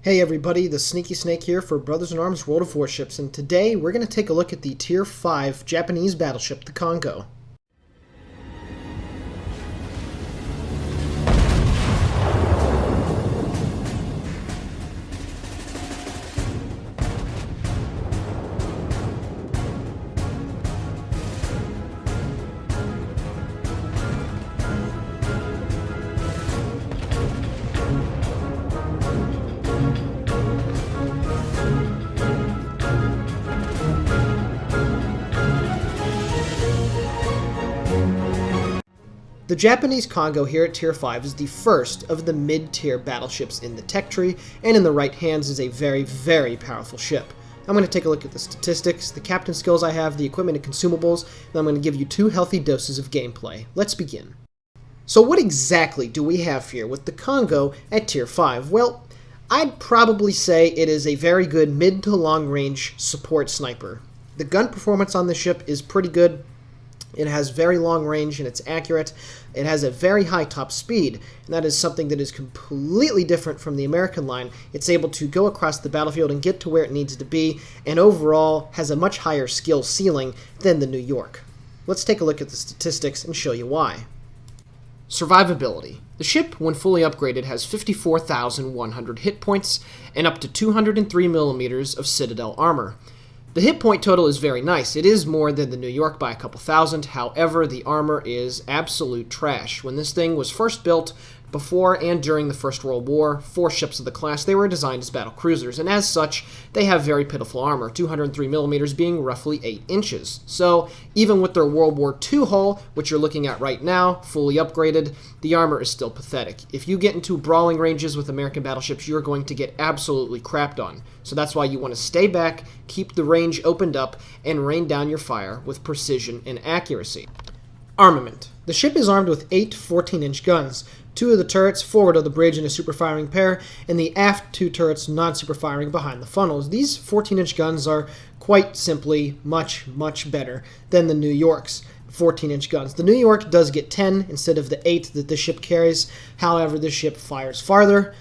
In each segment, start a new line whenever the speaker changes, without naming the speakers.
Hey everybody, the Sneaky Snake here for Brothers in Arms World of Warships, and today we're going to take a look at the Tier 5 Japanese battleship, the Congo. The Japanese Congo here at Tier 5 is the first of the mid-tier battleships in the tech tree, and in the right hands is a very, very powerful ship. I'm going to take a look at the statistics, the captain skills I have, the equipment and consumables, and I'm going to give you 2 healthy doses of gameplay. Let's begin. So what exactly do we have here with the Congo at Tier 5? Well, I'd probably say it is a very good mid to long range support sniper. The gun performance on the ship is pretty good. It has very long range and it's accurate. It has a very high top speed, and that is something that is completely different from the American line. It's able to go across the battlefield and get to where it needs to be, and overall has a much higher skill ceiling than the New York. Let's take a look at the statistics and show you why. Survivability. The ship, when fully upgraded, has 54,100 hit points and up to 203 millimeters of Citadel armor. The hit point total is very nice. It is more than the New York by a couple thousand. However, the armor is absolute trash. When this thing was first built, before and during the First World War, 4 ships of the class, they were designed as battle cruisers, and as such, they have very pitiful armor, 203 millimeters being roughly 8 inches. So, even with their World War II hull, which you're looking at right now, fully upgraded, the armor is still pathetic. If you get into brawling ranges with American battleships, you're going to get absolutely crapped on. So that's why you want to stay back, keep the range opened up, and rain down your fire with precision and accuracy. Armament. The ship is armed with 8 14-inch guns, 2 of the turrets forward of the bridge in a super-firing pair, and the aft 2 turrets non-super-firing behind the funnels. These 14-inch guns are quite simply much, much better than the New York's 14-inch guns. The New York does get 10 instead of the 8 that this ship carries. However, this ship fires farther.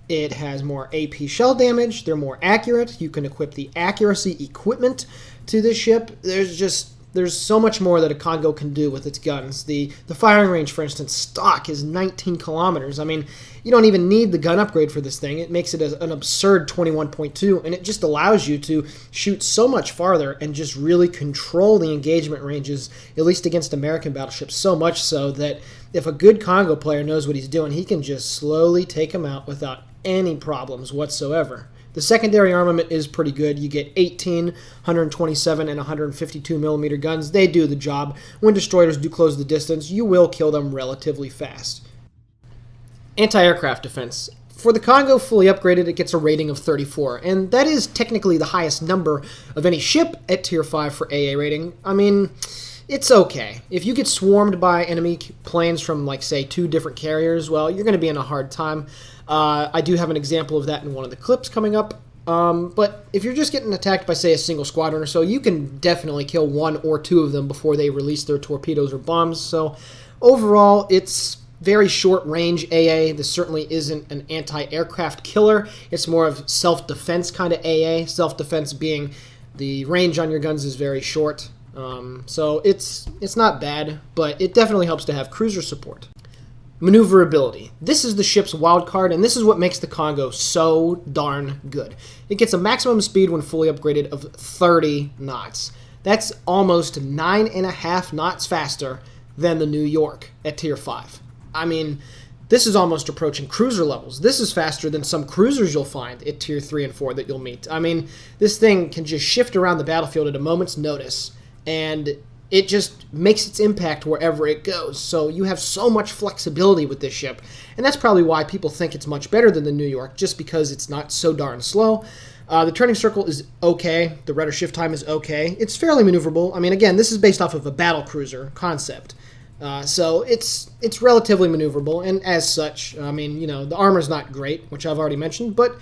It has more AP shell damage. They're more accurate. You can equip the accuracy equipment to this ship. There's so much more that a Congo can do with its guns. The firing range, for instance, stock is 19 kilometers. I mean, you don't even need the gun upgrade for this thing. It makes it an absurd 21.2, and it just allows you to shoot so much farther and just really control the engagement ranges, at least against American battleships, so much so that if a good Congo player knows what he's doing, he can just slowly take them out without any problems whatsoever. The secondary armament is pretty good. You get 18, 127, and 152 millimeter guns. They do the job. When destroyers do close the distance, you will kill them relatively fast. Anti-aircraft defense. For the Congo fully upgraded, it gets a rating of 34, and that is technically the highest number of any ship at Tier 5 for AA rating. I mean, it's okay. If you get swarmed by enemy planes from, like, say, 2 different carriers, well, you're going to be in a hard time. I do have an example of that in one of the clips coming up. But if you're just getting attacked by, say, a single squadron or so, you can definitely kill 1 or 2 of them before they release their torpedoes or bombs. So overall, it's very short range AA. This certainly isn't an anti-aircraft killer. It's more of self-defense kind of AA. Self-defense being the range on your guns is very short. So it's not bad, but it definitely helps to have cruiser support. Maneuverability. This is the ship's wild card, and this is what makes the Congo so darn good. It gets a maximum speed when fully upgraded of 30 knots. That's almost 9.5 knots faster than the New York at Tier 5. I mean, this is almost approaching cruiser levels. This is faster than some cruisers you'll find at Tier 3 and 4 that you'll meet. I mean, this thing can just shift around the battlefield at a moment's notice, and it just makes its impact wherever it goes. So you have so much flexibility with this ship. And that's probably why people think it's much better than the New York, just because it's not so darn slow. The turning circle is okay. The rudder shift time is okay. It's fairly maneuverable. I mean, again, this is based off of a battle cruiser concept. So it's relatively maneuverable. And as such, I mean, you know, the armor's not great, which I've already mentioned, but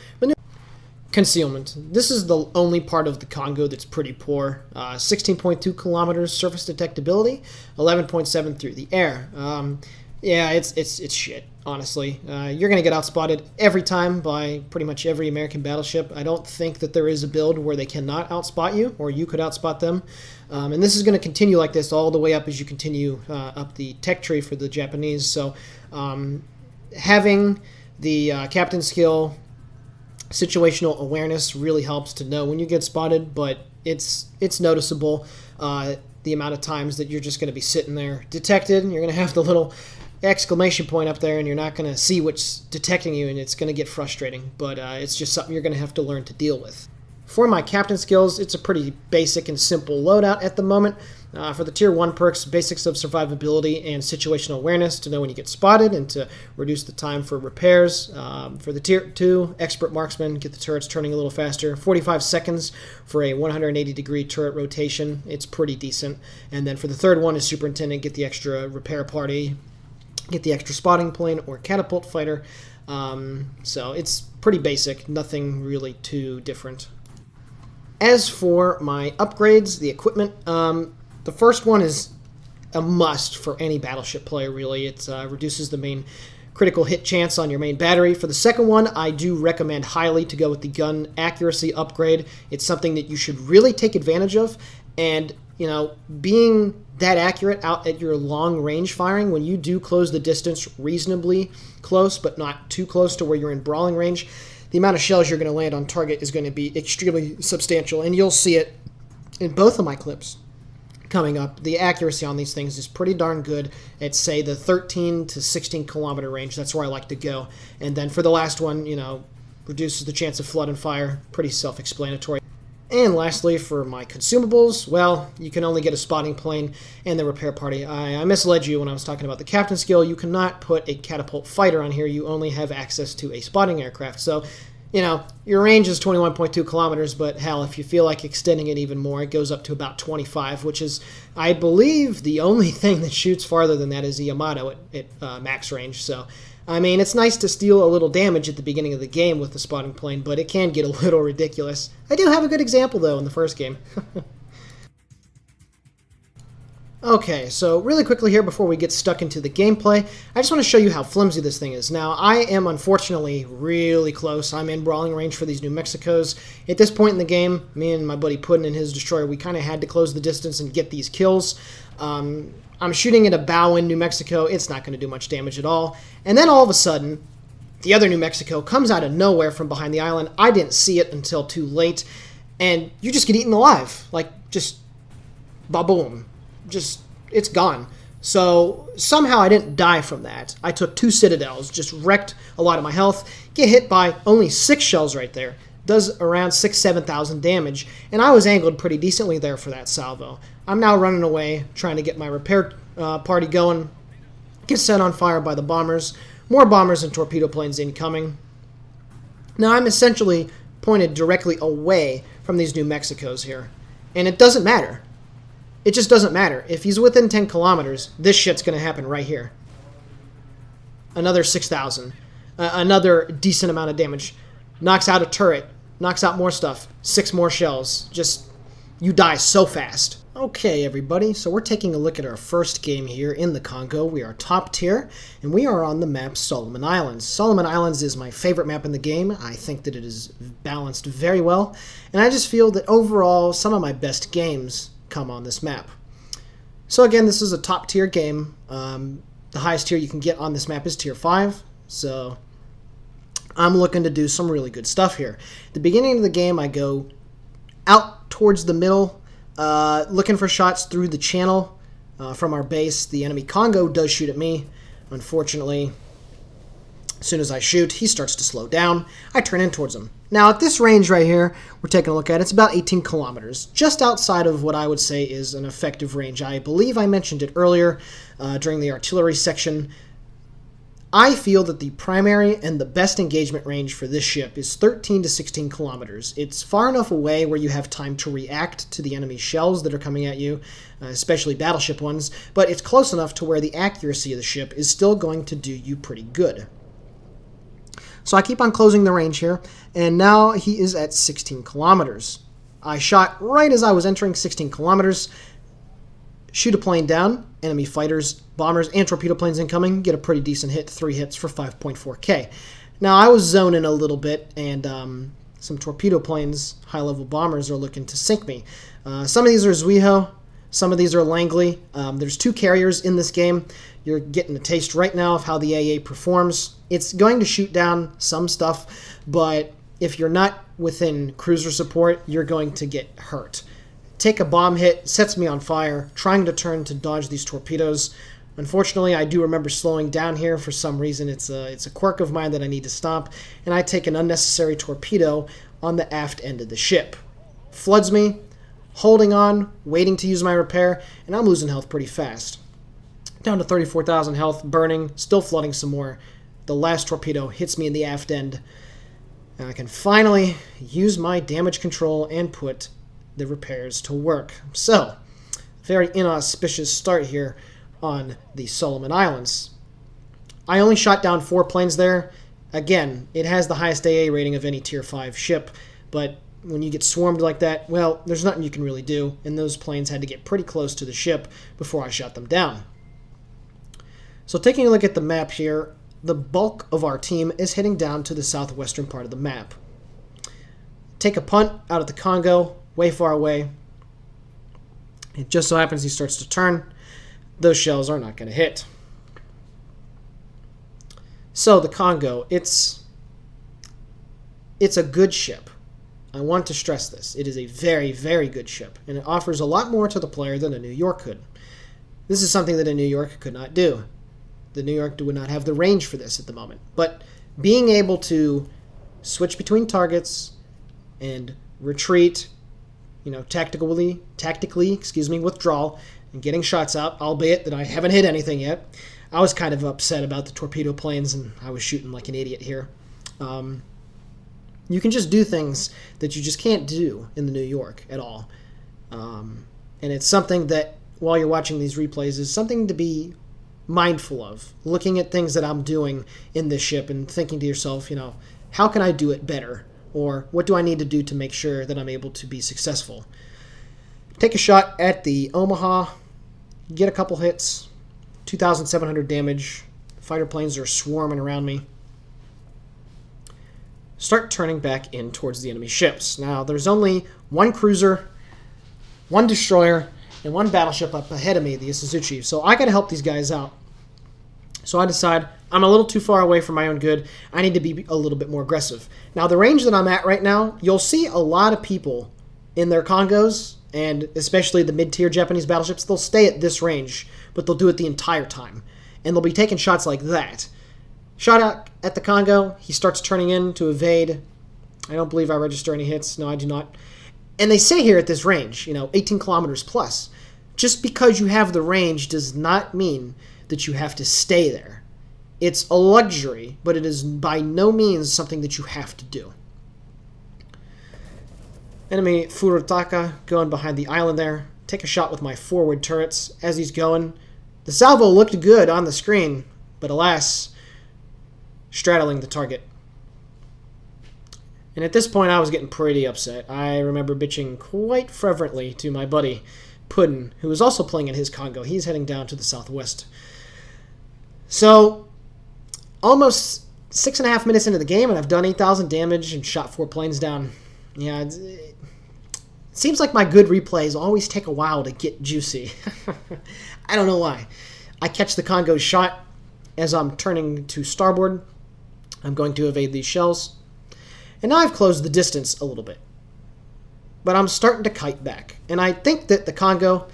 Concealment. This is the only part of the Congo that's pretty poor. 16.2 kilometers surface detectability, 11.7 through the air. Yeah, it's shit, honestly. You're going to get outspotted every time by pretty much every American battleship. I don't think that there is a build where they cannot outspot you, or you could outspot them. And this is going to continue like this all the way up as you continue up the tech tree for the Japanese. So having the captain skill, situational awareness really helps to know when you get spotted, but it's noticeable the amount of times that you're just going to be sitting there detected, and you're going to have the little exclamation point up there, and you're not going to see what's detecting you, and it's going to get frustrating, but it's just something you're going to have to learn to deal with. For my captain skills, it's a pretty basic and simple loadout at the moment. For the Tier 1 perks, basics of survivability and situational awareness to know when you get spotted and to reduce the time for repairs. For the Tier 2, expert marksman, get the turrets turning a little faster. 45 seconds for a 180-degree turret rotation. It's pretty decent. And then for the third one is superintendent, get the extra repair party, get the extra spotting plane or catapult fighter. So it's pretty basic, nothing really too different. As for my upgrades, the equipment, the first one is a must for any battleship player, really. It reduces the main critical hit chance on your main battery. For the second one, I do recommend highly to go with the gun accuracy upgrade. It's something that you should really take advantage of, and being that accurate out at your long range firing, when you do close the distance reasonably close but not too close to where you're in brawling range, the amount of shells you're going to land on target is going to be extremely substantial, and you'll see it in both of my clips coming up. The accuracy on these things is pretty darn good at, say, the 13 to 16 kilometer range. That's where I like to go. And then for the last one, reduces the chance of flood and fire. Pretty self-explanatory. And lastly, for my consumables, well, you can only get a spotting plane and the repair party. I misled you when I was talking about the captain skill. You cannot put a catapult fighter on here. You only have access to a spotting aircraft. So, your range is 21.2 kilometers, but hell, if you feel like extending it even more, it goes up to about 25, which is, I believe, the only thing that shoots farther than that is the Yamato at max range. So, I mean, it's nice to steal a little damage at the beginning of the game with the spotting plane, but it can get a little ridiculous. I do have a good example, though, in the first game. Okay, so really quickly here before we get stuck into the gameplay, I just want to show you how flimsy this thing is. Now, I am unfortunately really close. I'm in brawling range for these New Mexicos. At this point in the game, me and my buddy Puddin and his destroyer, we kind of had to close the distance and get these kills. I'm shooting at a bow in New Mexico. It's not going to do much damage at all. And then all of a sudden, the other New Mexico comes out of nowhere from behind the island. I didn't see it until too late. And you just get eaten alive. Like, just ba-boom. Just, it's gone. So somehow I didn't die from that. I took 2 citadels, just wrecked a lot of my health, get hit by only 6 shells right there. Does around 7,000 damage, and I was angled pretty decently there for that salvo. I'm now running away, trying to get my repair party going, get set on fire by the bombers, more bombers and torpedo planes incoming. Now I'm essentially pointed directly away from these New Mexicos here, and it doesn't matter. It just doesn't matter. If he's within 10 kilometers, this shit's going to happen right here. Another 6,000. Another decent amount of damage. Knocks out a turret. Knocks out more stuff. 6 more shells. Just, you die so fast. Okay, everybody, so we're taking a look at our first game here in the Congo. We are top tier, and we are on the map Solomon Islands. Solomon Islands is my favorite map in the game. I think that it is balanced very well, and I just feel that overall, some of my best games come on this map. So again, this is a top tier game. The highest tier you can get on this map is tier 5, so I'm looking to do some really good stuff here. At the beginning of the game, I go out towards the middle, looking for shots through the channel from our base. The enemy Congo does shoot at me. Unfortunately, as soon as I shoot, he starts to slow down. I turn in towards him. Now, at this range right here, we're taking a look at, it's about 18 kilometers, just outside of what I would say is an effective range. I believe I mentioned it earlier during the artillery section. I feel that the primary and the best engagement range for this ship is 13 to 16 kilometers. It's far enough away where you have time to react to the enemy shells that are coming at you, especially battleship ones, but it's close enough to where the accuracy of the ship is still going to do you pretty good. So I keep on closing the range here, and now he is at 16 kilometers. I shot right as I was entering 16 kilometers, shoot a plane down, enemy fighters, bombers, and torpedo planes incoming, get a pretty decent hit, 3 hits for 5.4k. Now, I was zoning a little bit, and some torpedo planes, high-level bombers, are looking to sink me. Some of these are Zuiho, some of these are Langley. There's 2 carriers in this game. You're getting a taste right now of how the AA performs. It's going to shoot down some stuff, but if you're not within cruiser support, you're going to get hurt. Take a bomb hit, sets me on fire, trying to turn to dodge these torpedoes. Unfortunately, I do remember slowing down here for some reason. It's a quirk of mine that I need to stomp, and I take an unnecessary torpedo on the aft end of the ship. Floods me, holding on, waiting to use my repair, and I'm losing health pretty fast. Down to 34,000 health, burning, still flooding some more. The last torpedo hits me in the aft end, and I can finally use my damage control and put the repairs to work. So, very inauspicious start here on the Solomon Islands. I only shot down 4 planes there. Again, it has the highest AA rating of any Tier 5 ship, but when you get swarmed like that, well, there's nothing you can really do, and those planes had to get pretty close to the ship before I shot them down. So taking a look at the map here, the bulk of our team is heading down to the southwestern part of the map. Take a punt out at the Congo, way far away. It just so happens he starts to turn. Those shells are not going to hit. So the Congo, it's a good ship. I want to stress this. It is a very, very good ship, and it offers a lot more to the player than a New York could. This is something that a New York could not do. The New York would not have the range for this at the moment. But being able to switch between targets and retreat, tactically, withdrawal, and getting shots out, albeit that I haven't hit anything yet. I was kind of upset about the torpedo planes, and I was shooting like an idiot here. You can just do things that you just can't do in the New York at all. And it's something that, while you're watching these replays, is something to be mindful of. Looking at things that I'm doing in this ship and thinking to yourself, how can I do it better? Or what do I need to do to make sure that I'm able to be successful? Take a shot at the Omaha, get a couple hits, 2,700 damage. Fighter planes are swarming around me. Start turning back in towards the enemy ships. Now, there's only 1 cruiser, 1 destroyer, and 1 battleship up ahead of me, the Isuzuchi. So I got to help these guys out. So I decide I'm a little too far away for my own good. I need to be a little bit more aggressive. Now, the range that I'm at right now, you'll see a lot of people in their Congos, and especially the mid-tier Japanese battleships, they'll stay at this range, but they'll do it the entire time. And they'll be taking shots like that. Shot out at the Congo, he starts turning in to evade. I don't believe I register any hits. No, I do not. And they say here at this range, 18 kilometers plus. Just because you have the range does not mean that you have to stay there. It's a luxury, but it is by no means something that you have to do. Enemy Furutaka going behind the island there. Take a shot with my forward turrets as he's going. The salvo looked good on the screen, but alas, straddling the target. And at this point, I was getting pretty upset. I remember bitching quite fervently to my buddy, Puddin, who was also playing in his Congo. He's heading down to the southwest. So, almost 6.5 minutes into the game, and I've done 8,000 damage and shot 4 planes down. Yeah, it seems like my good replays always take a while to get juicy. I don't know why. I catch the Congo shot as I'm turning to starboard. I'm going to evade these shells. And now I've closed the distance a little bit. But I'm starting to kite back. And I think that the Congo,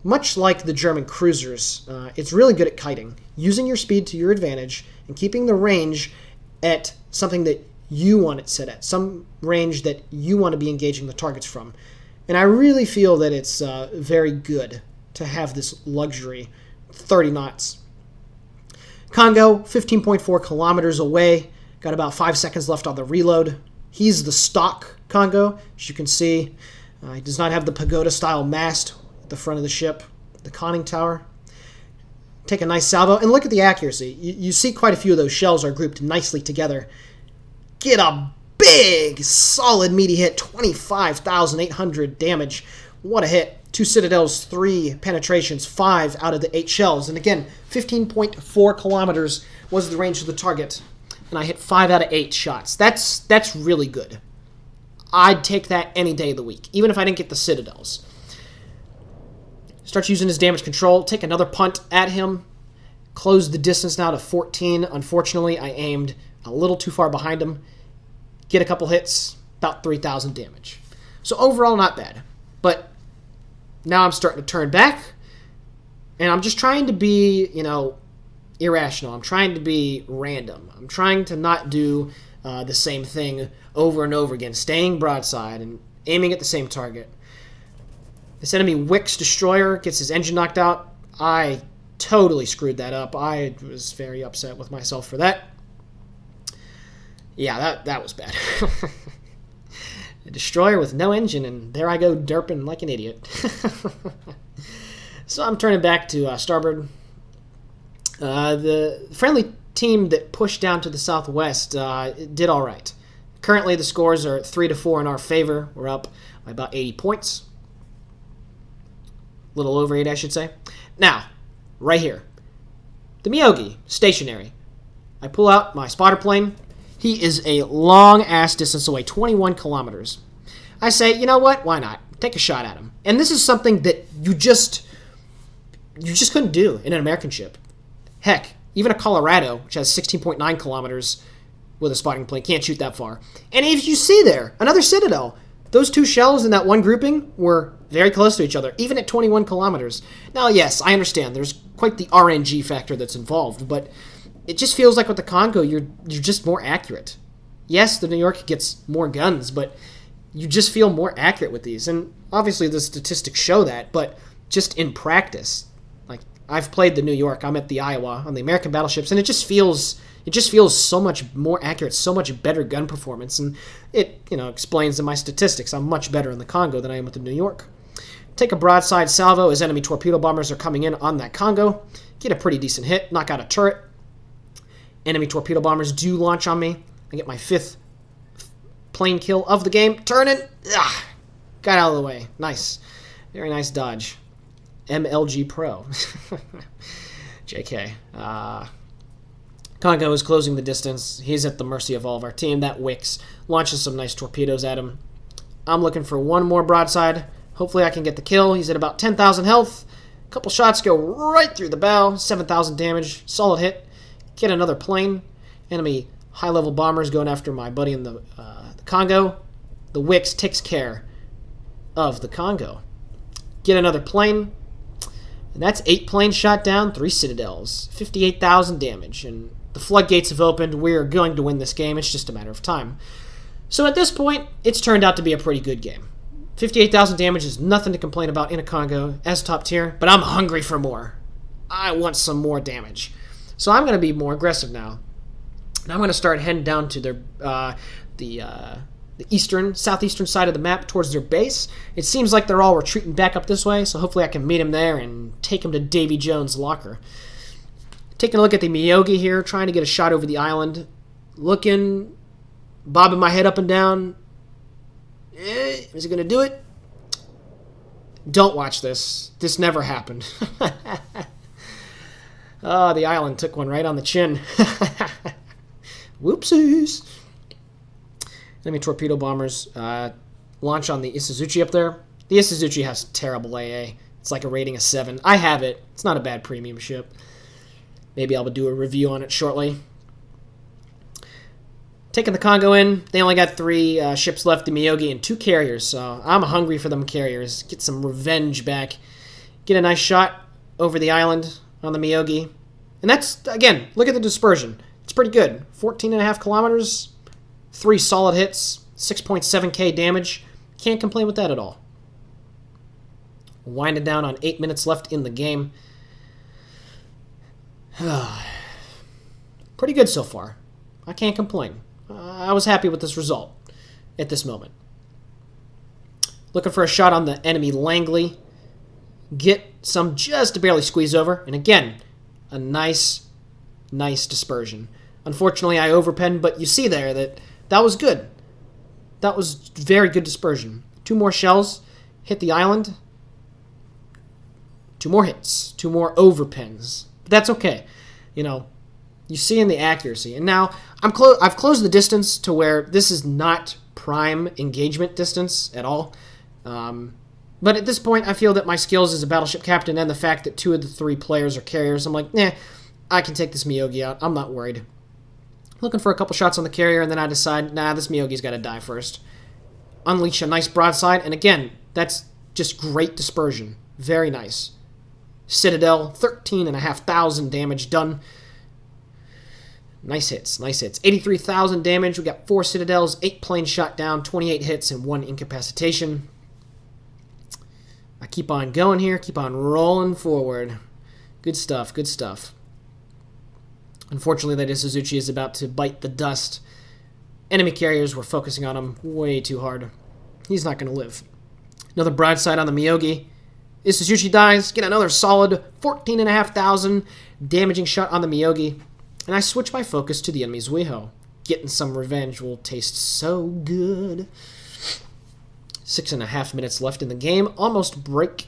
much like the German cruisers, it's really good at kiting. Using your speed to your advantage and keeping the range at something that you want it set at. Some range that you want to be engaging the targets from. And I really feel that it's very good to have this luxury, 30 knots. Congo, 15.4 kilometers away. Got about 5 seconds left on the reload. He's the stock Congo. As you can see, he does not have the pagoda-style mast at the front of the ship, the conning tower. Take a nice salvo, and look at the accuracy. You see quite a few of those shells are grouped nicely together. Get a big, solid, meaty hit, 25,800 damage. What a hit. 2 citadels, 3 penetrations, 5 out of the 8 shells. And again, 15.4 kilometers was the range of the target. And I hit 5 out of 8 shots. That's really good. I'd take that any day of the week, even if I didn't get the citadels. Starts using his damage control. Take another punt at him. Close the distance now to 14. Unfortunately, I aimed a little too far behind him. Get a couple hits, about 3,000 damage. So overall, not bad. But now I'm starting to turn back, and I'm just trying to be, irrational. I'm trying to be random. I'm trying to not do the same thing over and over again, staying broadside and aiming at the same target. This enemy Wix Destroyer gets his engine knocked out. I totally screwed that up. I was very upset with myself for that. Yeah, that was bad. A destroyer with no engine, and there I go derping like an idiot. So I'm turning back to starboard. The friendly team that pushed down to the southwest did all right. Currently, the scores are 3-4 in our favor. We're up by about 80 points. A little over 8, I should say. Now, right here. The Miyogi, stationary. I pull out my spotter plane. He is a long-ass distance away, 21 kilometers. I say, you know what? Why not? Take a shot at him. And this is something that you just couldn't do in an American ship. Heck, even a Colorado, which has 16.9 kilometers with a spotting plane, can't shoot that far. And if you see there, another Citadel, those 2 shells in that one grouping were very close to each other, even at 21 kilometers. Now, yes, I understand. There's quite the RNG factor that's involved, but it just feels like with the Congo, you're just more accurate. Yes, the New York gets more guns, but you just feel more accurate with these. And obviously the statistics show that, but just in practice, like I've played the New York, I'm at the Iowa on the American battleships, and it just feels so much more accurate, so much better gun performance, and it explains in my statistics I'm much better in the Congo than I am with the New York. Take a broadside salvo as enemy torpedo bombers are coming in on that Congo. Get a pretty decent hit, knock out a turret. Enemy torpedo bombers do launch on me. I get my 5th plane kill of the game. Turning. Got out of the way. Nice. Very nice dodge. MLG Pro. JK. Kongo is closing the distance. He's at the mercy of all of our team. That Wix launches some nice torpedoes at him. I'm looking for one more broadside. Hopefully I can get the kill. He's at about 10,000 health. A couple shots go right through the bow. 7,000 damage. Solid hit. Get another plane. Enemy high-level bombers going after my buddy in the Congo. The Wix takes care of the Congo. Get another plane. And that's 8 planes shot down, 3 citadels. 58,000 damage. And the floodgates have opened. We're going to win this game. It's just a matter of time. So at this point, it's turned out to be a pretty good game. 58,000 damage is nothing to complain about in a Congo as top tier, but I'm hungry for more. I want some more damage. So I'm going to be more aggressive now. And I'm going to start heading down to the southeastern side of the map towards their base. It seems like they're all retreating back up this way, so hopefully I can meet them there and take them to Davy Jones' locker. Taking a look at the Miyogi here, trying to get a shot over the island. Looking, bobbing my head up and down. Is it going to do it? Don't watch this. This never happened. Oh, the island took one right on the chin. Whoopsies. Enemy torpedo bombers launch on the Isuzuchi up there. The Isuzuchi has terrible AA. It's like a rating of 7. I have it. It's not a bad premium ship. Maybe I'll do a review on it shortly. Taking the Congo in. They only got 3 ships left, the Miyogi, and 2 carriers. So I'm hungry for them carriers. Get some revenge back. Get a nice shot over the island on the Miyogi. And that's, again, look at the dispersion. It's pretty good. 14.5 kilometers, 3 solid hits, 6.7k damage. Can't complain with that at all. Winding down on 8 minutes left in the game. Pretty good so far. I can't complain. I was happy with this result at this moment. Looking for a shot on the enemy Langley. Get some just to barely squeeze over. And again, a nice dispersion. Unfortunately, I overpenned, but you see there that was good. That was very good dispersion. 2 more shells hit the island. 2 more hits, 2 more overpins. But that's okay. You know, you see in the accuracy. And now I've closed the distance to where this is not prime engagement distance at all. But at this point, I feel that my skills as a battleship captain and the fact that 2 of the 3 players are carriers, I'm like, I can take this Miyogi out. I'm not worried. Looking for a couple shots on the carrier, and then I decide, this Miyogi's got to die first. Unleash a nice broadside, and again, that's just great dispersion. Very nice. Citadel, 13,500 damage done. Nice hits, nice hits. 83,000 damage. We got 4 Citadels, 8 planes shot down, 28 hits, and 1 incapacitation. I keep on going here, keep on rolling forward. Good stuff, good stuff. Unfortunately, that Isuzuchi is about to bite the dust. Enemy carriers were focusing on him way too hard. He's not going to live. Another broadside on the Miyogi. Isuzuchi dies. Get another solid 14,500 damaging shot on the Miyogi. And I switch my focus to the enemy Zuiho. Getting some revenge will taste so good. 6.5 minutes left in the game. Almost broken,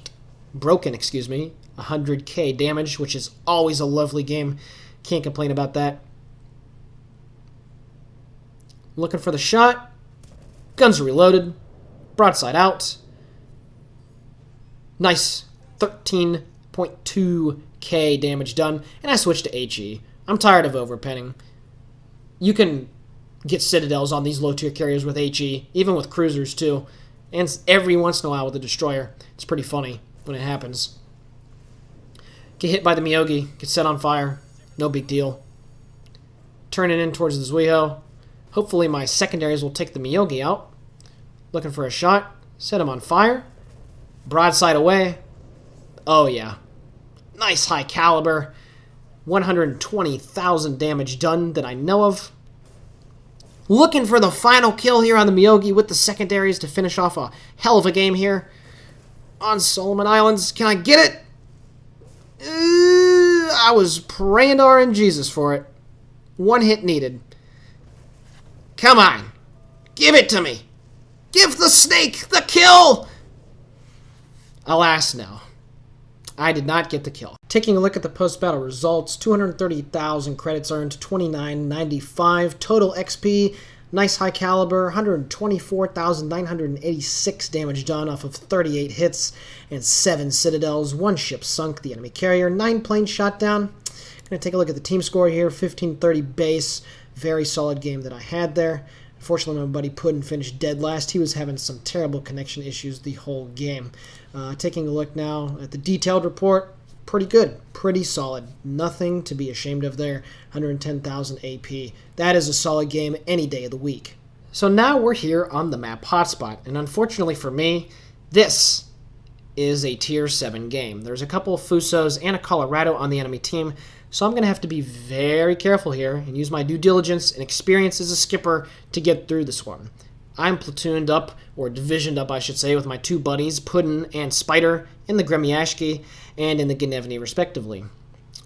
100k damage, which is always a lovely game. Can't complain about that. Looking for the shot. Guns are reloaded. Broadside out. Nice. 13.2k damage done. And I switch to HE. I'm tired of overpenning. You can get Citadels on these low-tier carriers with HE, even with cruisers too. And every once in a while with a destroyer. It's pretty funny when it happens. Get hit by the Miyogi. Get set on fire. No big deal. Turn it in towards the Zuiho. Hopefully my secondaries will take the Miyogi out. Looking for a shot. Set him on fire. Broadside away. Oh yeah. Nice high caliber. 120,000 damage done that I know of. Looking for the final kill here on the Miyogi with the secondaries to finish off a hell of a game here. On Solomon Islands. Can I get it? I was praying to RNGesus for it. 1 hit needed. Come on. Give it to me. Give the snake the kill. Alas, no. I did not get the kill. Taking a look at the post-battle results, 230,000 credits earned, 29.95. Total XP, nice high caliber, 124,986 damage done off of 38 hits and 7 Citadels. 1 ship sunk, the enemy carrier, 9 planes shot down. Gonna take a look at the team score here, 1530 base. Very solid game that I had there. Unfortunately, my buddy Puddin finished dead last. He was having some terrible connection issues the whole game. Taking a look now at the detailed report, pretty good, pretty solid. Nothing to be ashamed of there. 110,000 AP. That is a solid game any day of the week. So now we're here on the map Hotspot, and unfortunately for me, this is a Tier 7 game. There's a couple of Fusos and a Colorado on the enemy team, so I'm going to have to be very careful here and use my due diligence and experience as a skipper to get through this one. I'm platooned up, or divisioned up I should say, with my 2 buddies, Puddin and Spider, in the Gremyashki and in the Gnevny respectively.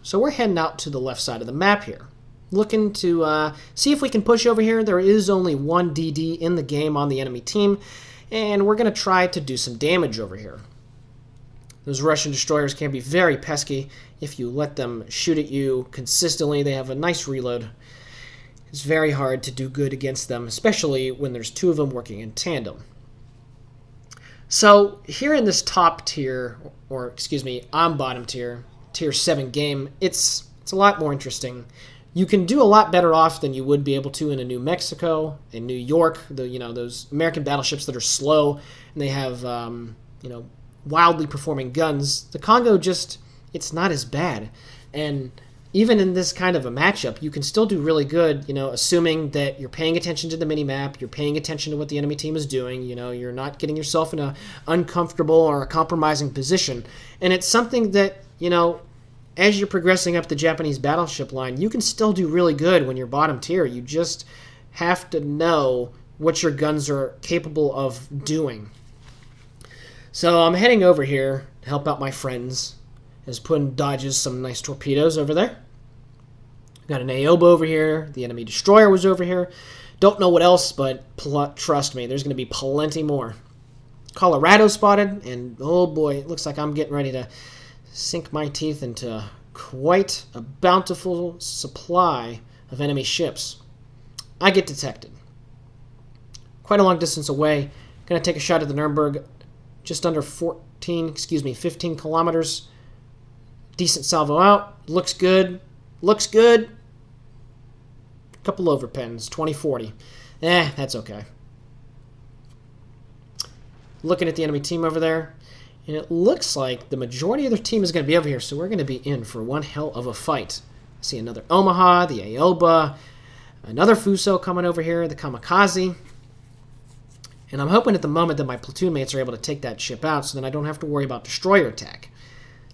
So we're heading out to the left side of the map here. Looking to see if we can push over here. There is only 1 DD in the game on the enemy team, and we're going to try to do some damage over here. Those Russian destroyers can be very pesky. If you let them shoot at you consistently, they have a nice reload. It's very hard to do good against them, especially when there's 2 of them working in tandem. So here in this top tier, or excuse me, on bottom tier, Tier 7 game, it's a lot more interesting. You can do a lot better off than you would be able to in a New Mexico, in New York, those American battleships that are slow and they have wildly performing guns. The Congo it's not as bad. And even in this kind of a matchup, you can still do really good, assuming that you're paying attention to the minimap, you're paying attention to what the enemy team is doing, you're not getting yourself in a uncomfortable or a compromising position. And it's something that, as you're progressing up the Japanese battleship line, you can still do really good when you're bottom tier. You just have to know what your guns are capable of doing. So I'm heading over here to help out my friends, as Puddin dodges some nice torpedoes over there. Got an Aoba over here. The enemy destroyer was over here. Don't know what else, but trust me, there's going to be plenty more. Colorado spotted, and oh boy, it looks like I'm getting ready to sink my teeth into quite a bountiful supply of enemy ships. I get detected. Quite a long distance away. Gonna take a shot at the Nuremberg. Just under 15 kilometers. Decent salvo out. Looks good. Looks good. Couple overpens. 20-40. That's okay. Looking at the enemy team over there. And it looks like the majority of their team is going to be over here. So we're going to be in for one hell of a fight. See another Omaha, the Aoba. Another Fuso coming over here. The Kamikaze. And I'm hoping at the moment that my platoon mates are able to take that ship out so then I don't have to worry about destroyer attack.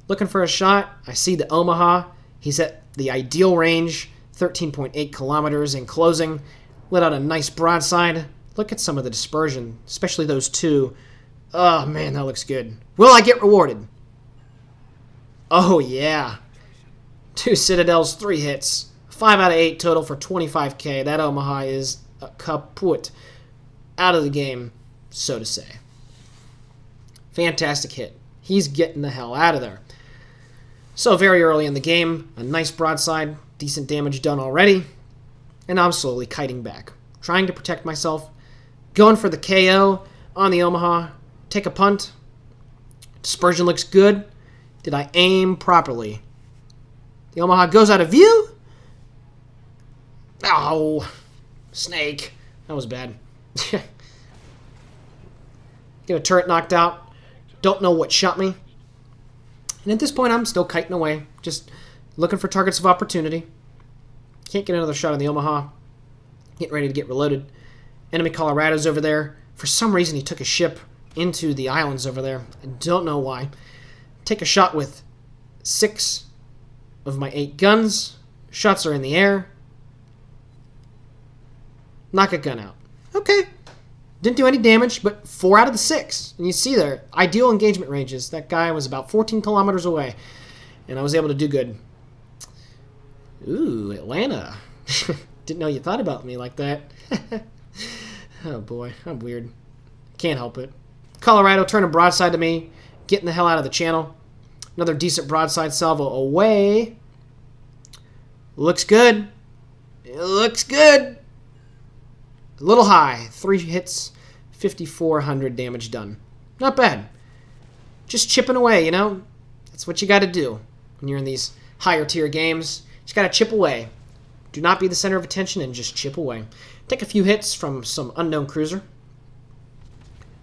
Looking for a shot. I see the Omaha. He's at the ideal range. 13.8 kilometers in closing. Let out a nice broadside. Look at some of the dispersion, especially those two. Oh, man, that looks good. Will I get rewarded? Oh, yeah. 2 Citadels, 3 hits. 5 out of 8 total for 25k. That Omaha is kaput. Out of the game, so to say. Fantastic hit. He's getting the hell out of there. So very early in the game, a nice broadside. Decent damage done already. And I'm slowly kiting back. Trying to protect myself. Going for the KO on the Omaha. Take a punt. Dispersion looks good. Did I aim properly? The Omaha goes out of view. Oh, snake. That was bad. Get a turret knocked out. Don't know what shot me. And at this point, I'm still kiting away. Just looking for targets of opportunity. Can't get another shot on the Omaha. Getting ready to get reloaded. Enemy Colorado's over there. For some reason, he took a ship into the islands over there. I don't know why. Take a shot with 6 of my 8 guns. Shots are in the air. Knock a gun out. Okay. Didn't do any damage, but 4 out of the 6. And you see there, ideal engagement ranges. That guy was about 14 kilometers away. And I was able to do good. Ooh, Atlanta. Didn't know you thought about me like that. Oh boy, I'm weird. Can't help it. Colorado turning broadside to me. Getting the hell out of the channel. Another decent broadside salvo away. Looks good. It looks good. A little high. 3 hits, 5,400 damage done. Not bad. Just chipping away, you know? That's what you got to do when you're in these higher tier games. Just got to chip away. Do not be the center of attention and just chip away. Take a few hits from some unknown cruiser.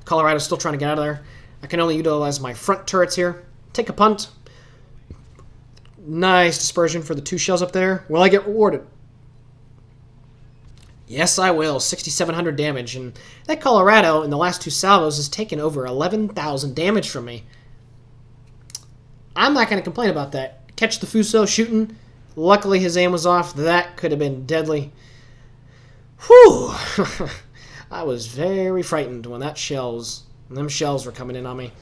Colorado's still trying to get out of there. I can only utilize my front turrets here. Take a punt. Nice dispersion for the 2 shells up there. Will I get rewarded? Yes, I will. 6,700 damage. And that Colorado in the last 2 salvos has taken over 11,000 damage from me. I'm not going to complain about that. Catch the Fuso shooting. Luckily, his aim was off. That could have been deadly. Whew. I was very frightened when them shells were coming in on me.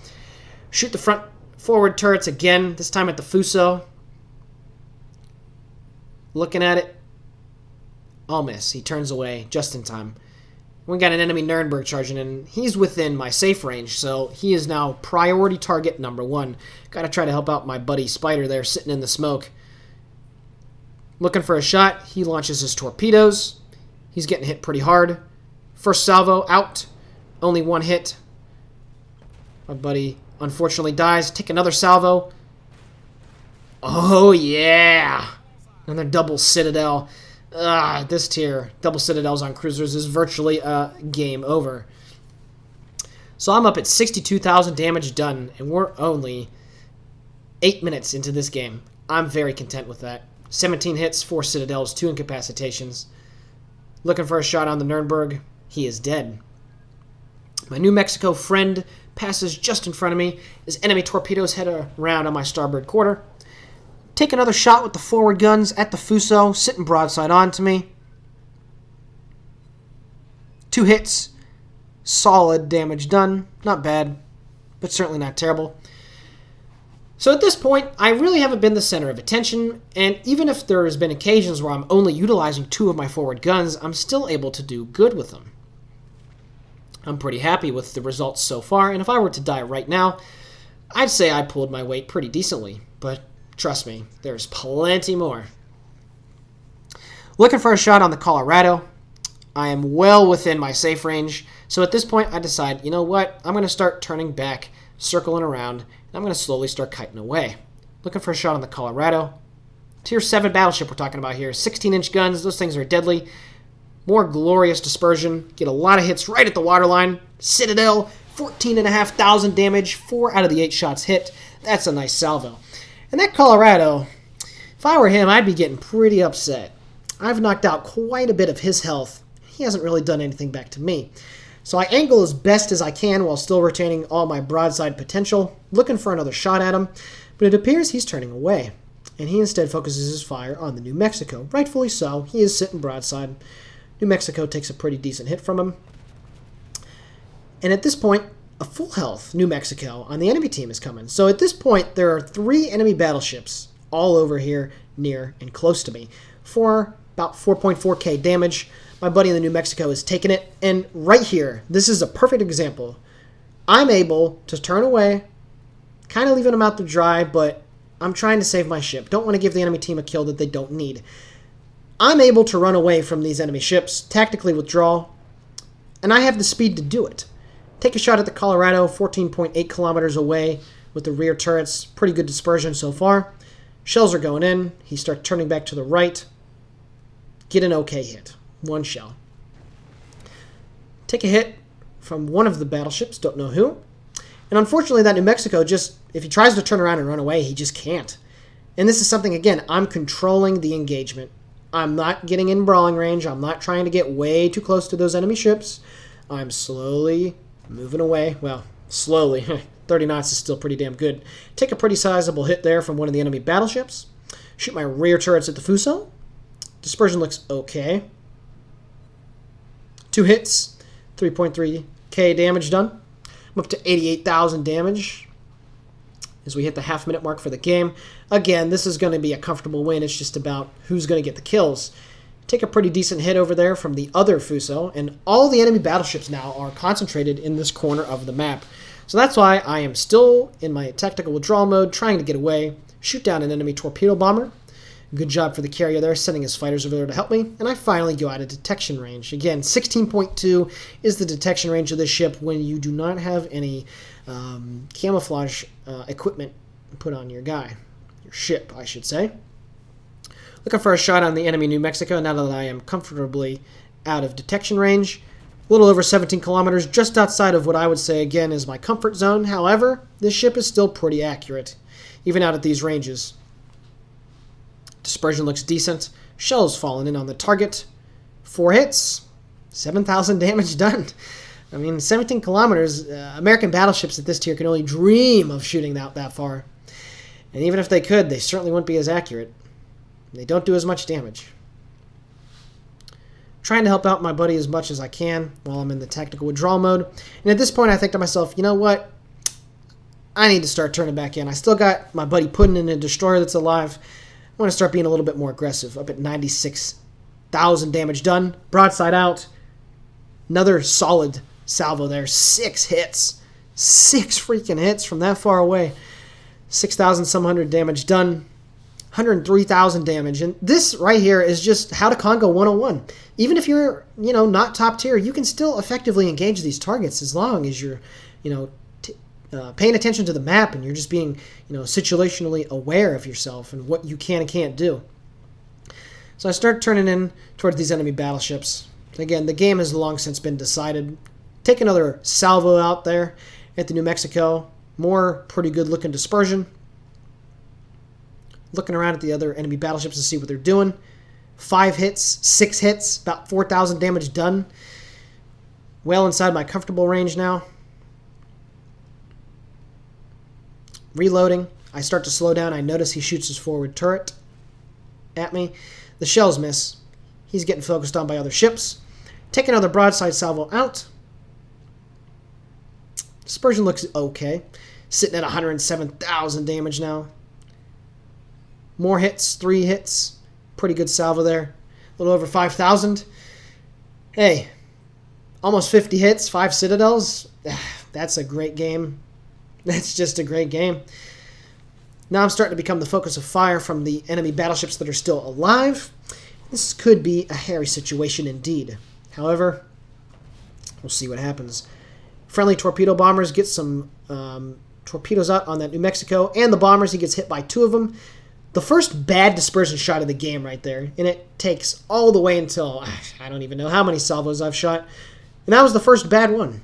Shoot the front forward turrets again, this time at the Fuso. Looking at it. I'll miss. He turns away just in time. We got an enemy Nuremberg charging in. He's within my safe range, so he is now priority target number 1. Got to try to help out my buddy Spider there sitting in the smoke. Looking for a shot. He launches his torpedoes. He's getting hit pretty hard. First salvo out. Only 1 hit. My buddy unfortunately dies. Take another salvo. Oh, yeah. Another double Citadel. This tier, double Citadels on cruisers, is virtually a game over. So I'm up at 62,000 damage done, and we're only 8 minutes into this game. I'm very content with that. 17 hits, 4 Citadels, 2 incapacitations. Looking for a shot on the Nuremberg. He is dead. My New Mexico friend passes just in front of me as enemy torpedoes head around on my starboard quarter. Take another shot with the forward guns at the Fuso, sitting broadside on to me. 2 hits. Solid damage done. Not bad, but certainly not terrible. So at this point, I really haven't been the center of attention, and even if there has been occasions where I'm only utilizing 2 of my forward guns, I'm still able to do good with them. I'm pretty happy with the results so far, and if I were to die right now, I'd say I pulled my weight pretty decently, but trust me, there's plenty more. Looking for a shot on the Colorado. I am well within my safe range, so at this point I decide, you know what, I'm going to start turning back, circling around, and I'm going to slowly start kiting away. Looking for a shot on the Colorado. Tier 7 battleship we're talking about here. 16-inch guns, those things are deadly. More glorious dispersion. Get a lot of hits right at the waterline. Citadel, 14,500 damage. 4 out of the 8 shots hit. That's a nice salvo. And that Colorado, if I were him, I'd be getting pretty upset. I've knocked out quite a bit of his health. He hasn't really done anything back to me. So I angle as best as I can while still retaining all my broadside potential, looking for another shot at him, but it appears he's turning away, and he instead focuses his fire on the New Mexico. Rightfully so, he is sitting broadside. New Mexico takes a pretty decent hit from him. And at this point, a full health New Mexico on the enemy team is coming. So at this point, there are 3 enemy battleships all over here, near and close to me, for about 4.4k damage. My buddy in the New Mexico is taking it, and right here, this is a perfect example. I'm able to turn away, kind of leaving them out to dry, but I'm trying to save my ship. Don't want to give the enemy team a kill that they don't need. I'm able to run away from these enemy ships, tactically withdraw, and I have the speed to do it. Take a shot at the Colorado, 14.8 kilometers away with the rear turrets. Pretty good dispersion so far. Shells are going in. He starts turning back to the right. Get an okay hit. 1 shell. Take a hit from one of the battleships, don't know who. And unfortunately, that New Mexico just, if he tries to turn around and run away, he just can't. And this is something, again, I'm controlling the engagement. I'm not getting in brawling range. I'm not trying to get way too close to those enemy ships. I'm slowly moving away. Well, slowly. 30 knots is still pretty damn good. Take a pretty sizable hit there from one of the enemy battleships. Shoot my rear turrets at the Fuso. Dispersion looks okay. 2 hits, 3.3k damage done. I'm up to 88,000 damage as we hit the half-minute mark for the game. Again, this is going to be a comfortable win. It's just about who's going to get the kills. Take a pretty decent hit over there from the other Fuso, and all the enemy battleships now are concentrated in this corner of the map. So that's why I am still in my tactical withdrawal mode, trying to get away, shoot down an enemy torpedo bomber. Good job for the carrier there, sending his fighters over there to help me. And I finally go out of detection range. Again, 16.2 is the detection range of this ship when you do not have any camouflage equipment put on your guy. Your ship, I should say. Looking for a shot on the enemy New Mexico now that I am comfortably out of detection range. A little over 17 kilometers, just outside of what I would say, again, is my comfort zone. However, this ship is still pretty accurate, even out at these ranges. Dispersion looks decent. Shells falling in on the target. 4 hits. 7,000 damage done. I mean, 17 kilometers. American battleships at this tier can only dream of shooting out that far. And even if they could, they certainly wouldn't be as accurate. They don't do as much damage. Trying to help out my buddy as much as I can while I'm in the tactical withdrawal mode. And at this point, I think to myself, you know what? I need to start turning back in. I still got my buddy putting in a destroyer that's alive. I want to start being a little bit more aggressive. Up at 96,000 damage done. Broadside out. Another solid salvo there. 6 hits. 6 freaking hits from that far away. 6,000 some hundred damage done. 103,000 damage. And this right here is just how to Congo 101. Even if you're, not top tier, you can still effectively engage these targets as long as you're, paying attention to the map and you're just being, situationally aware of yourself and what you can and can't do. So I start turning in towards these enemy battleships. Again, the game has long since been decided. Take another salvo out there at the New Mexico. More pretty good looking dispersion. Looking around at the other enemy battleships to see what they're doing. 5 hits, 6 hits, about 4,000 damage done. Well inside my comfortable range now. Reloading. I start to slow down. I notice he shoots his forward turret at me. The shells miss. He's getting focused on by other ships. Take another broadside salvo out. Dispersion looks okay. Sitting at 107,000 damage now. More hits, 3 hits. Pretty good salvo there. A little over 5,000. Hey, almost 50 hits, 5 citadels. That's a great game. It's just a great game. Now I'm starting to become the focus of fire from the enemy battleships that are still alive. This could be a hairy situation indeed. However, we'll see what happens. Friendly torpedo bombers get some torpedoes out on that New Mexico, and the bombers, he gets hit by 2 of them. The first bad dispersion shot of the game right there, and it takes all the way until, I don't even know how many salvos I've shot, and that was the first bad one.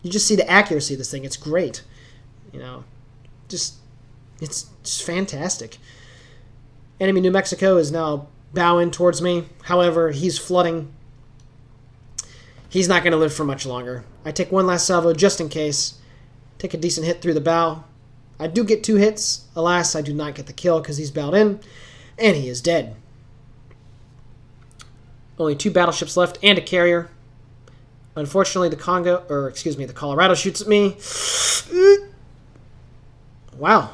You just see the accuracy of this thing. It's great. You know, it's just fantastic. Enemy New Mexico is now bowing towards me. However, he's flooding. He's not going to live for much longer. I take one last salvo just in case. Take a decent hit through the bow. I do get 2 hits. Alas, I do not get the kill because he's bowed in. And he is dead. Only 2 battleships left and a carrier. Unfortunately, the Colorado shoots at me. Wow.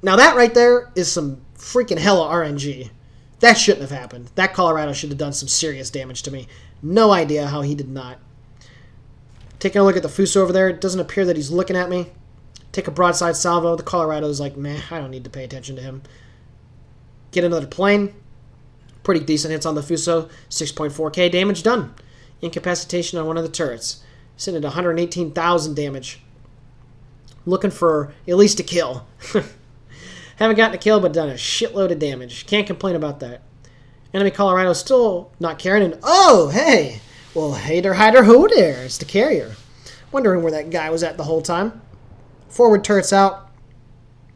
Now that right there is some freaking hella RNG. That shouldn't have happened. That Colorado should have done some serious damage to me. No idea how he did not. Taking a look at the Fuso over there, it doesn't appear that he's looking at me. Take a broadside salvo. The Colorado's like, meh, I don't need to pay attention to him. Get another plane. Pretty decent hits on the Fuso. 6.4k damage done. Incapacitation on one of the turrets. Sitting at 118,000 damage. Looking for at least a kill. Haven't gotten a kill, but done a shitload of damage. Can't complain about that. Enemy Colorado still not carrying. And oh, hey! Well, hey there, hi there, ho there. It's the carrier. Wondering where that guy was at the whole time. Forward turret's out.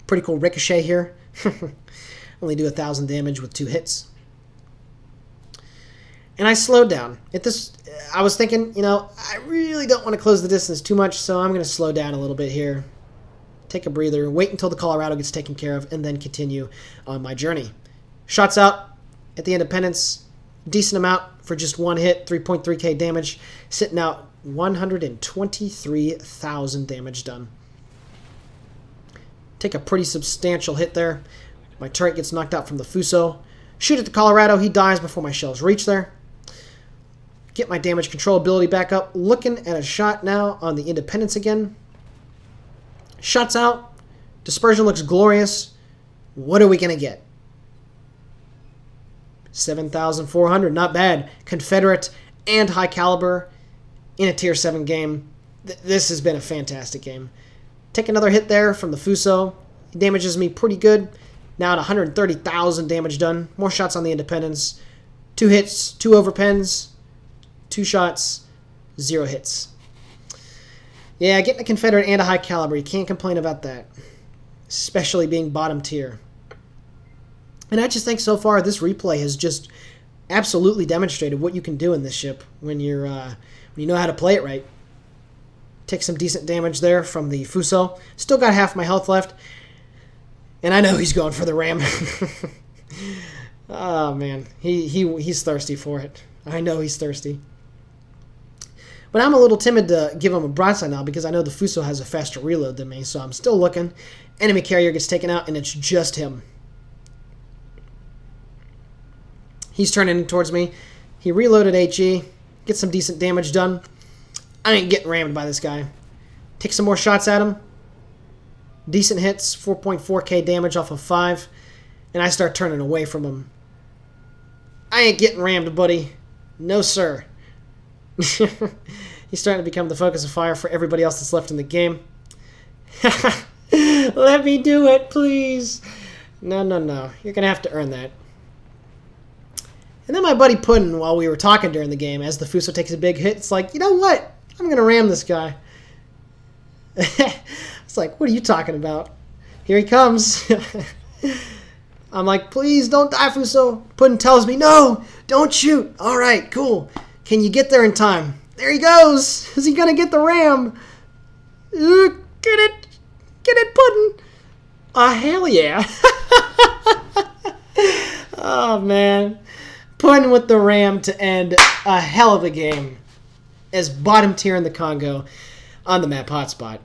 Pretty cool ricochet here. Only do 1,000 damage with 2 hits. And I slowed down. At this, I was thinking, you know, I really don't want to close the distance too much, so I'm going to slow down a little bit here. Take a breather, wait until the Colorado gets taken care of, and then continue on my journey. Shots out at the Independence. Decent amount for just 1 hit, 3.3k damage. Sitting out 123,000 damage done. Take a pretty substantial hit there. My turret gets knocked out from the Fuso. Shoot at the Colorado. He dies before my shells reach there. Get my damage control ability back up. Looking at a shot now on the Independence again. Shots out. Dispersion looks glorious. What are we going to get? 7,400. Not bad. Confederate and high caliber in a tier 7 game. This has been a fantastic game. Take another hit there from the Fuso. He damages me pretty good. Now at 130,000 damage done. More shots on the Independence. 2 hits, 2 overpens, 2 shots, 0 hits. Yeah, getting a Confederate and a high caliber. You can't complain about that. Especially being bottom tier. And I just think so far this replay has just absolutely demonstrated what you can do in this ship when you know how to play it right. Take some decent damage there from the Fuso. Still got half my health left. And I know he's going for the ram. Oh, man. He's thirsty for it. I know he's thirsty. But I'm a little timid to give him a broadside now because I know the Fuso has a faster reload than me, so I'm still looking. Enemy carrier gets taken out, and it's just him. He's turning in towards me. He reloaded HE. Get some decent damage done. I ain't getting rammed by this guy. Take some more shots at him. Decent hits. 4.4k damage off of 5. And I start turning away from him. I ain't getting rammed, buddy. No, sir. He's starting to become the focus of fire for everybody else that's left in the game. Let me do it, please. No. You're going to have to earn that. And then my buddy Puddin', while we were talking during the game, as the Fuso takes a big hit, it's like, you know what? I'm going to ram this guy. It's like, what are you talking about? Here he comes. I'm like, please don't die, Fuso. Puddin' tells me, no, don't shoot. All right, cool. Can you get there in time? There he goes. Is he going to get the ram? Get it. Get it, Puddin'. Hell yeah. Oh, man. Puddin' with the ram to end a hell of a game as bottom tier in the Congo on the map Hotspot.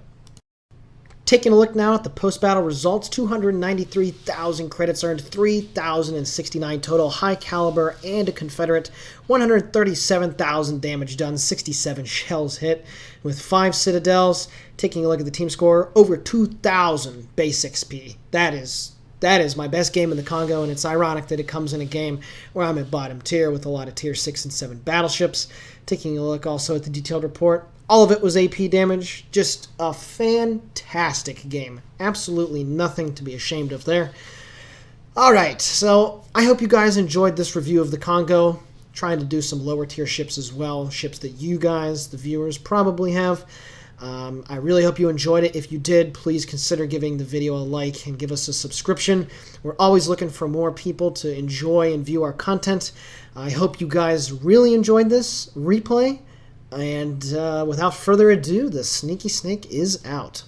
Taking a look now at the post-battle results, 293,000 credits earned, 3,069 total, high caliber and a Confederate, 137,000 damage done, 67 shells hit, with 5 citadels. Taking a look at the team score, over 2,000 base XP. That is my best game in the Congo, and it's ironic that it comes in a game where I'm at bottom tier with a lot of tier 6 and 7 battleships. Taking a look also at the detailed report, all of it was AP damage. Just a fantastic game. Absolutely nothing to be ashamed of there. Alright, so I hope you guys enjoyed this review of the Congo. Trying to do some lower tier ships as well, ships that you guys, the viewers, probably have. I really hope you enjoyed it. If you did, please consider giving the video a like and give us a subscription. We're always looking for more people to enjoy and view our content. I hope you guys really enjoyed this replay. And without further ado, the Sneaky Snake is out.